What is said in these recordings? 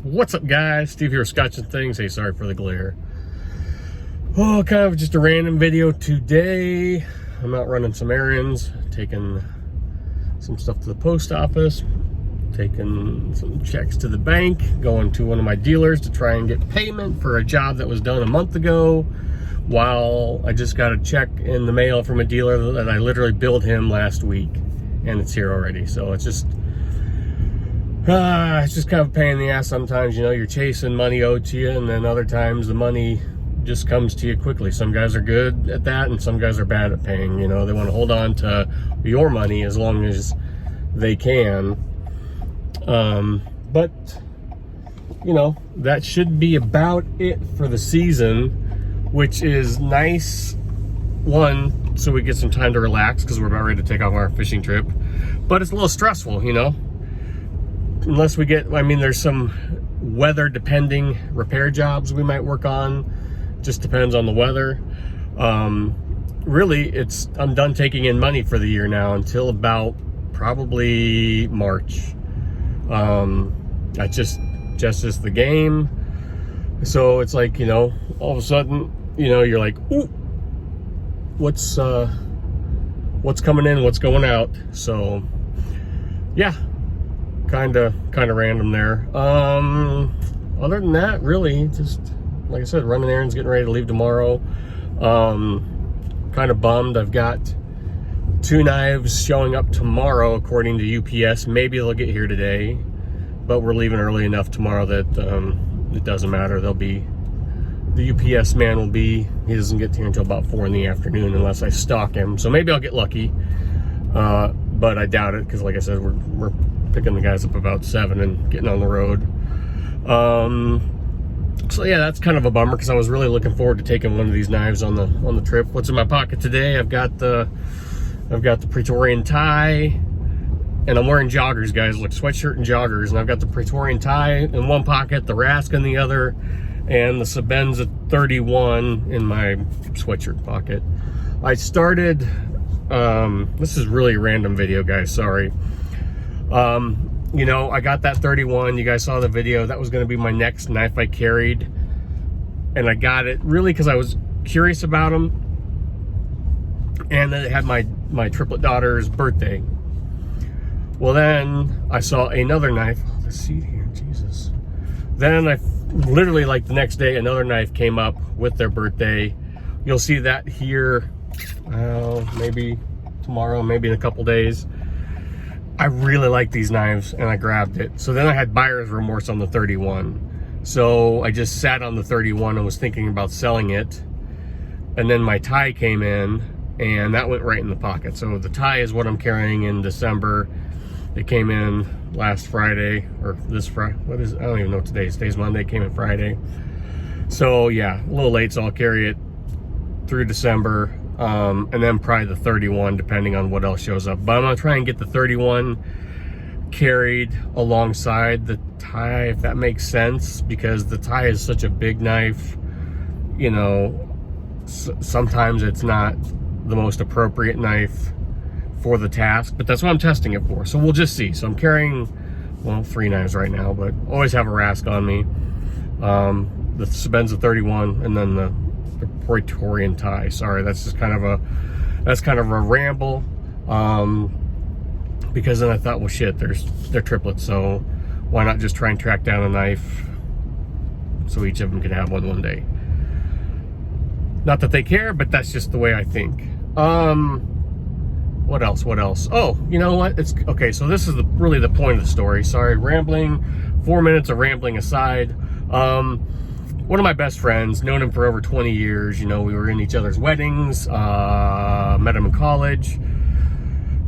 What's up, guys? Steve here with Scotch and Things. Hey, sorry for the glare. Oh, kind of just a random video today. I'm out running some errands, taking some stuff to the post office, taking some checks to the bank, going to one of my dealers to try and get payment for a job that was done a month ago, while I just got a check in the mail from a dealer that I literally billed him last week, and it's here already. So it's just kind of a pain in the ass sometimes. You know, you're chasing money owed to you, and then other times the money just comes to you quickly. Some guys are good at that, and some guys are bad at paying. You know, they want to hold on to your money as long as they can. But, you know, that should be about it for the season, which is nice. One, so we get some time to relax because we're about ready to take off our fishing trip. But it's a little stressful, you know. Unless we get, I mean, there's some weather depending repair jobs we might work on. Just depends on the weather. Really, I'm done taking in money for the year now until about probably March. I just the game. So it's like, you know, all of a sudden, you know, you're like, ooh, what's coming in, what's going out? So yeah, kind of random there. Other than that, really, just like I said, running errands, getting ready to leave tomorrow. Kind of bummed. I've got 2 knives showing up tomorrow according to UPS. Maybe they'll get here today, but we're leaving early enough tomorrow that it doesn't matter. The UPS man he doesn't get here until about 4 in the afternoon unless I stalk him. So maybe I'll get lucky, but I doubt it because, like I said, we're picking the guys up about 7 and getting on the road. So yeah, that's kind of a bummer because I was really looking forward to taking one of these knives on the trip. What's in my pocket today? I've got the Praetorian tie, and I'm wearing joggers, guys, like sweatshirt and joggers, and I've got the Praetorian tie in one pocket, the Rask in the other, and the Sebenza 31 in my sweatshirt pocket. I started, this is really a random video, guys, sorry. You know, I got that 31, you guys saw the video, that was gonna be my next knife I carried, and I got it really because I was curious about them, and then it had my triplet daughter's birthday. Well, then I saw another knife. Oh, the seat here, Jesus. Then I literally, like the next day, another knife came up with their birthday. You'll see that here, maybe tomorrow, maybe in a couple days. I really like these knives, and I grabbed it. So then I had buyer's remorse on the 31. So I just sat on the 31 and was thinking about selling it. And then my tie came in, and that went right in the pocket. So the tie is what I'm carrying in December. It came in last Friday, or this Friday. What is it? I don't even know what today is. Today's Monday, it came in Friday. So yeah, a little late, so I'll carry it through December. And then probably the 31, depending on what else shows up. But I'm gonna try and get the 31 carried alongside the tie, if that makes sense, because the tie is such a big knife. You know, sometimes it's not the most appropriate knife for the task, but that's what I'm testing it for. So we'll just see. So I'm carrying, well, 3 knives right now, but always have a Rask on me. The Sebenza 31, and then the Praetorian tie. Sorry, that's just kind of a ramble. Because then I thought, well, shit, they're triplets, so why not just try and track down a knife so each of them can have one day. Not that they care, but that's just the way I think. What else? Oh, you know what? It's okay. So this is really the point of the story. Sorry, rambling. 4 minutes of rambling aside. One of my best friends, known him for over 20 years. You know, we were in each other's weddings, met him in college.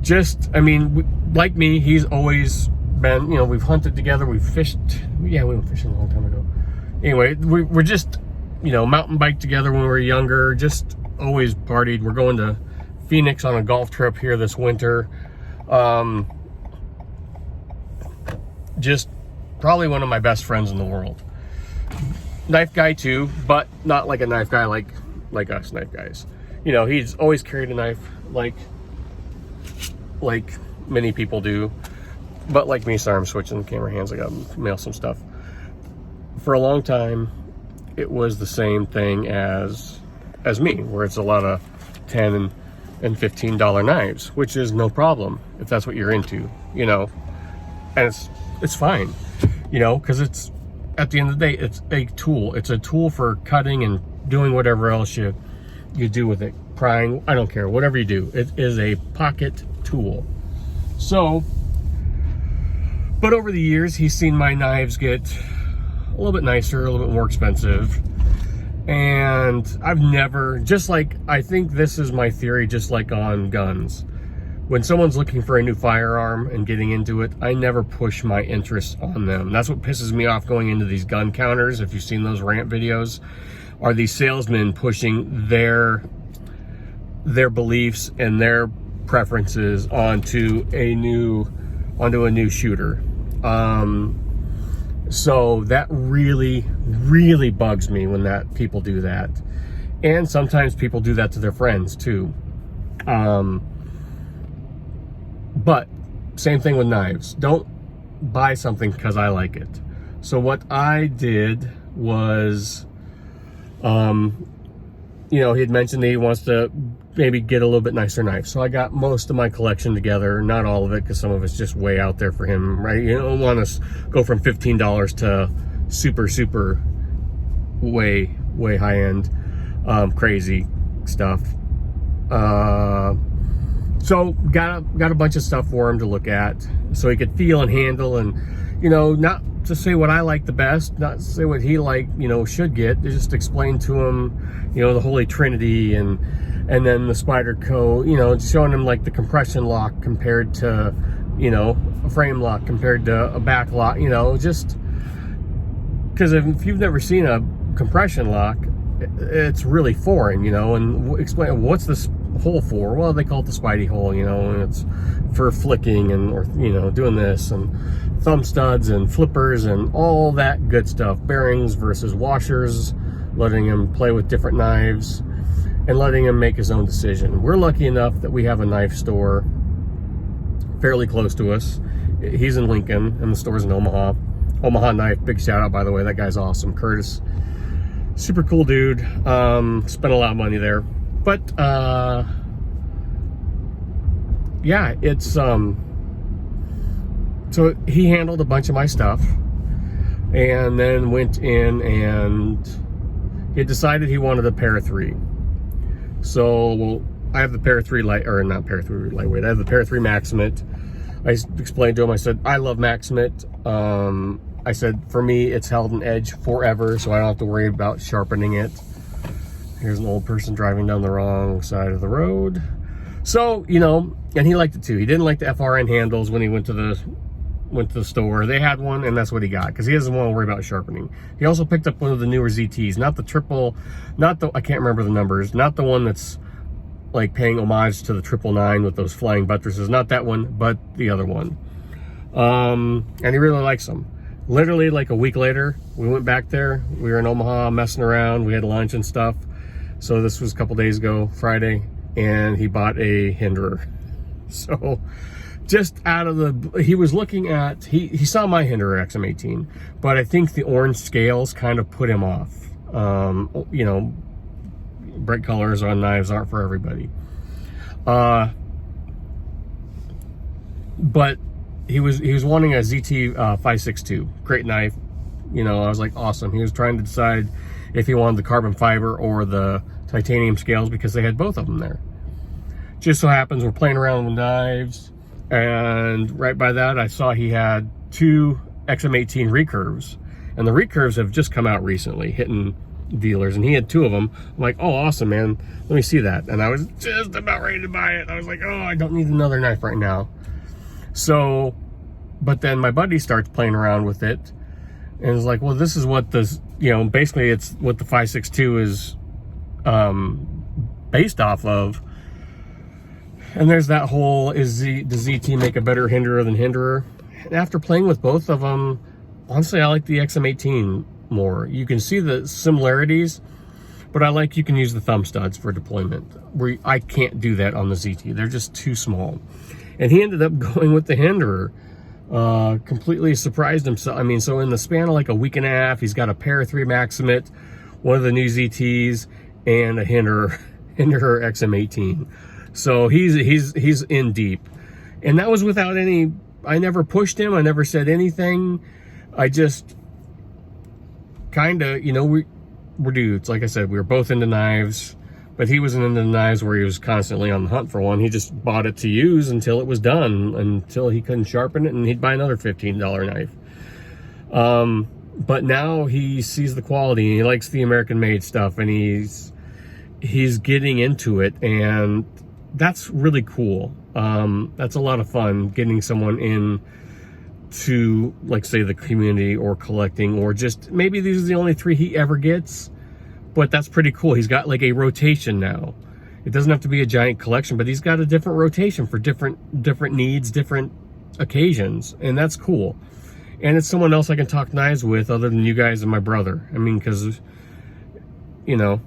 Just, I mean, like me, he's always been, you know, we've hunted together, we've fished. Yeah, we went fishing a long time ago. Anyway, we're just, you know, mountain biked together when we were younger, just always partied. We're going to Phoenix on a golf trip here this winter. Just probably one of my best friends in the world. Knife guy too, but not like a knife guy like us knife guys. You know, he's always carried a knife like many people do. But like me, sorry, I'm switching the camera hands. I gotta mail some stuff. for a long time, it was the same thing as me, where it's a lot of $10 and $15 knives, which is no problem if that's what you're into, you know, and it's fine, you know, because it's, at the end of the day, it's a tool. It's a tool for cutting and doing whatever else you do with it. Prying, I don't care, whatever you do. It is a pocket tool. So, but over the years, he's seen my knives get a little bit nicer, a little bit more expensive. And I've never, just like, I think this is my theory, just like on guns. When someone's looking for a new firearm and getting into it, I never push my interest on them. That's what pisses me off going into these gun counters, if you've seen those rant videos, are these salesmen pushing their beliefs and their preferences onto a new shooter. So that really, really bugs me when people do that. And sometimes people do that to their friends too. But same thing with knives. Don't buy something because I like it. So what I did was, you know, he had mentioned that he wants to maybe get a little bit nicer knife. So I got most of my collection together, not all of it, because some of it's just way out there for him, right? You don't want to go from $15 to super way high end, crazy stuff. So got a bunch of stuff for him to look at so he could feel and handle, and, you know, not to say what I like the best, not to say what he should get, just explain to him, you know, the Holy Trinity and then the Spider Co, you know, showing him like the compression lock compared to, you know, a frame lock compared to a back lock, you know, just because if you've never seen a compression lock, it's really foreign, you know, and explain what's this hole for. Well, they call it the Spidey hole, you know, and it's for flicking and, or, you know, doing this, and thumb studs and flippers and all that good stuff, bearings versus washers, letting him play with different knives and letting him make his own decision. We're lucky enough that we have a knife store fairly close to us. He's in Lincoln and the store's in Omaha. Omaha Knife, big shout out, by the way, that guy's awesome. Curtis, super cool dude. Spent a lot of money there, but yeah, it's so he handled a bunch of my stuff and then went in and he decided he wanted a Para 3. So I have the Para 3 lightweight. I have the Para 3 Maximate. I explained to him, I said, I love Maximate. I said, for me, it's held an edge forever, so I don't have to worry about sharpening it. Here's an old person driving down the wrong side of the road. So, you know, and he liked it too. He didn't like the FRN handles when he went to the store. They had one, and that's what he got, because he doesn't want to worry about sharpening. He also picked up one of the newer ZTs, not the triple, I can't remember the numbers, not the one that's like paying homage to the 999 with those flying buttresses, not that one, but the other one. And he really likes them. Literally like a week later, we went back there. We were in Omaha messing around. We had lunch and stuff. So this was a couple days ago, Friday, and he bought a Hinderer. So just out of the, he was looking at, he saw my Hinderer XM18, but I think the orange scales kind of put him off. You know, bright colors on knives aren't for everybody. But he was wanting a ZT 562, great knife. You know, I was like, awesome. He was trying to decide if he wanted the carbon fiber or the titanium scales, because they had both of them there. Just so happens we're playing around with knives, and right by that I saw he had 2 XM18 recurves, and the recurves have just come out recently, hitting dealers, and he had 2 of them. I'm like, oh, awesome, man, let me see that. And I was just about ready to buy it. I was like, oh, I don't need another knife right now. So, but then my buddy starts playing around with it and is like, well, this is what this, you know, basically it's what the 562 is based off of. And there's that whole, does ZT make a better Hinderer than Hinderer? And after playing with both of them, honestly, I like the XM18 more. You can see the similarities, but I like you can use the thumb studs for deployment, where I can't do that on the ZT. They're just too small. And he ended up going with the Hinderer Completely surprised himself. I mean, so in the span of like a week and a half, he's got a Para 3 Maximate, one of the new ZTs, and a Hinderer XM18. So he's in deep. And that was without any, I never pushed him, I never said anything. I just kind of, you know, we're dudes. Like I said, we were both into knives, but he wasn't into knives where he was constantly on the hunt for one. He just bought it to use until it was done, until he couldn't sharpen it, and he'd buy another $15 knife. But now he sees the quality, and he likes the American-made stuff, and he's getting into it, and that's really cool. That's a lot of fun, getting someone in to, like, say, the community or collecting, or just maybe these are the only 3 he ever gets. But that's pretty cool. He's got like a rotation now. It doesn't have to be a giant collection, but he's got a different rotation for different needs, different occasions, and that's cool. And it's someone else I can talk knives with other than you guys and my brother. I mean, because, you know,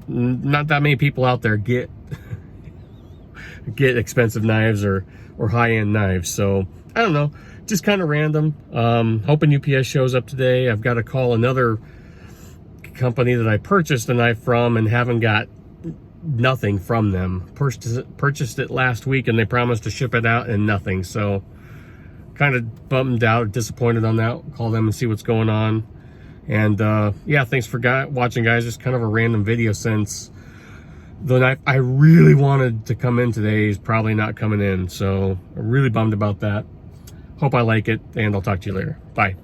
not that many people out there get expensive knives or high-end knives. So I don't know, just kind of random. Hoping UPS shows up today. I've got to call another company that I purchased the knife from and haven't got nothing from them. Purchased it last week and they promised to ship it out and nothing. So kind of bummed out, disappointed on that. Call them and see what's going on. And yeah, thanks for watching, guys. Just kind of a random video, since the knife I really wanted to come in today is probably not coming in. So I'm really bummed about that. Hope I like it, and I'll talk to you later. Bye.